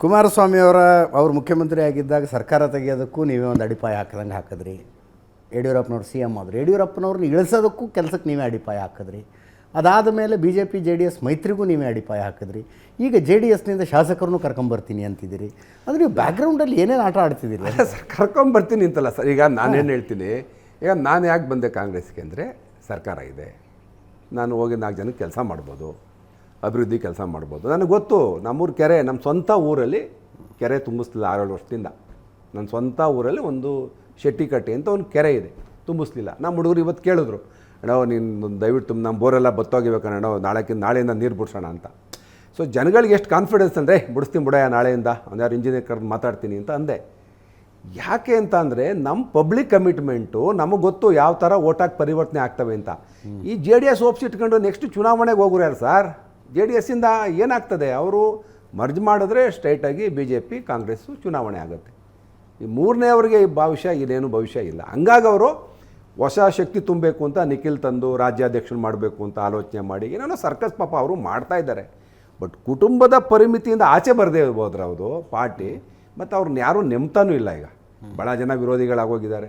ಕುಮಾರಸ್ವಾಮಿ ಅವ್ರು ಮುಖ್ಯಮಂತ್ರಿ ಆಗಿದ್ದಾಗ ಸರ್ಕಾರ ತೆಗೆಯೋದಕ್ಕೂ ನೀವೇ ಒಂದು ಅಡಿಪಾಯ ಹಾಕಿದಂಗೆ ಹಾಕಿದ್ರಿ. ಯಡಿಯೂರಪ್ಪನವ್ರು ಸಿ ಎಮ್ ಆದರು. ಯಡಿಯೂರಪ್ಪನವ್ರನ್ನ ಇಳಿಸೋದಕ್ಕೂ ಕೆಲಸಕ್ಕೆ ನೀವೇ ಅಡಿಪಾಯ ಹಾಕಿದ್ರಿ. ಅದಾದ ಮೇಲೆ B J P J D S ಮೈತ್ರಿಗೂ ನೀವೇ ಅಡಿಪಾಯ ಹಾಕಿದ್ರಿ. ಈಗ ಜೆ ಡಿ ಎಸ್ನಿಂದ ಶಾಸಕರನ್ನು ಕರ್ಕೊಂಬರ್ತೀನಿ ಅಂತಿದ್ದೀರಿ. ಅಂದರೆ ನೀವು ಬ್ಯಾಕ್ಗ್ರೌಂಡಲ್ಲಿ ಏನೇನು ಆಟ ಆಡ್ತಿದ್ದೀರಿ? ಅಲ್ಲ ಸರ್, ಕರ್ಕೊಂಬರ್ತೀನಿ ಅಂತಲ್ಲ ಸರ್. ಈಗ ನಾನೇನು ಹೇಳ್ತೀನಿ, ಈಗ ನಾನು ಯಾಕೆ ಬಂದೆ ಕಾಂಗ್ರೆಸ್ಗೆ ಅಂದರೆ ಸರ್ಕಾರ ಇದೆ, ನಾನು ಹೋಗಿ 4 ಜನಕ್ಕೆ ಕೆಲಸ ಮಾಡ್ಬೋದು, ಅಭಿವೃದ್ಧಿ ಕೆಲಸ ಮಾಡ್ಬೋದು. ನನಗೆ ಗೊತ್ತು, ನಮ್ಮೂರ ಕೆರೆ, ನಮ್ಮ ಸ್ವಂತ ಊರಲ್ಲಿ ಕೆರೆ ತುಂಬಿಸ್ಲಿಲ್ಲ 6-7 ವರ್ಷದಿಂದ. ನನ್ನ ಸ್ವಂತ ಊರಲ್ಲಿ ಒಂದು ಶೆಟ್ಟಿಕಟ್ಟೆ ಅಂತ ಒಂದು ಕೆರೆ ಇದೆ, ತುಂಬಿಸ್ಲಿಲ್ಲ. ನಮ್ಮ ಹುಡುಗರು ಇವತ್ತು ಕೇಳಿದ್ರು, ಅಣ್ಣ ನೀನು ದಯವಿಟ್ಟು ನಮ್ಮ ಬೋರೆಲ್ಲ ಬತ್ತೋಗಿಬೇಕಣ್ಣ, ನಾಳೆಯಿಂದ ನೀರು ಬಿಡ್ಸೋಣ ಅಂತ. ಸೊ ಜನಗಳಿಗೆ ಎಷ್ಟು ಕಾನ್ಫಿಡೆನ್ಸ್ ಅಂದರೆ ಬಿಡಿಸ್ತೀನಿ ಬಿಡಯ್ಯ ನಾಳೆಯಿಂದ, ಒಂದ್ಯಾರು ಇಂಜಿನಿಯರ್ ಕರೆದು ಮಾತಾಡ್ತೀನಿ ಅಂತ ಅಂದೆ. ಯಾಕೆ ಅಂತ ಅಂದರೆ ನಮ್ಮ ಪಬ್ಲಿಕ್ ಕಮಿಟ್ಮೆಂಟು ನಮಗೆ ಗೊತ್ತು ಯಾವ ಥರ ಓಟಾಗಿ ಪರಿವರ್ತನೆ ಆಗ್ತವೆ ಅಂತ. ಈ ಜೆ ಡಿ ಎಸ್ ಒಪ್ಸಿಟ್ಕೊಂಡು ನೆಕ್ಸ್ಟ್ ಚುನಾವಣೆಗೆ ಹೋಗೋರು ಯಾರು ಸರ್? ಜೆ ಡಿ ಎಸ್ಸಿಂದ ಏನಾಗ್ತದೆ, ಅವರು ಮರ್ಜ್ ಮಾಡಿದ್ರೆ ಸ್ಟ್ರೈಟಾಗಿ ಬಿ ಜೆ ಪಿ ಕಾಂಗ್ರೆಸ್ಸು ಚುನಾವಣೆ ಆಗುತ್ತೆ. ಈ 3ನೇವ್ರಿಗೆ ಈ ಇದೇನು ಭವಿಷ್ಯ ಇಲ್ಲ. ಹಂಗಾಗಿ ಅವರು ಹೊಸ ಶಕ್ತಿ ತುಂಬಬೇಕು ಅಂತ ನಿಖಿಲ್ ತಂದು ರಾಜ್ಯಾಧ್ಯಕ್ಷರು ಮಾಡಬೇಕು ಅಂತ ಆಲೋಚನೆ ಮಾಡಿ ಏನೇನೋ ಸರ್ಕಸ್ ಪಾಪ ಅವರು ಮಾಡ್ತಾಯಿದ್ದಾರೆ. ಬಟ್ ಕುಟುಂಬದ ಪರಿಮಿತಿಯಿಂದ ಆಚೆ ಬರದೇ ಹೋದ್ರೆ ಅವರು ಪಾರ್ಟಿ, ಮತ್ತು ಅವ್ರನ್ನ ಯಾರೂ ನೆಮ್ತಾನೂ ಇಲ್ಲ. ಈಗ ಭಾಳ ಜನ ವಿರೋಧಿಗಳಾಗೋಗಿದ್ದಾರೆ.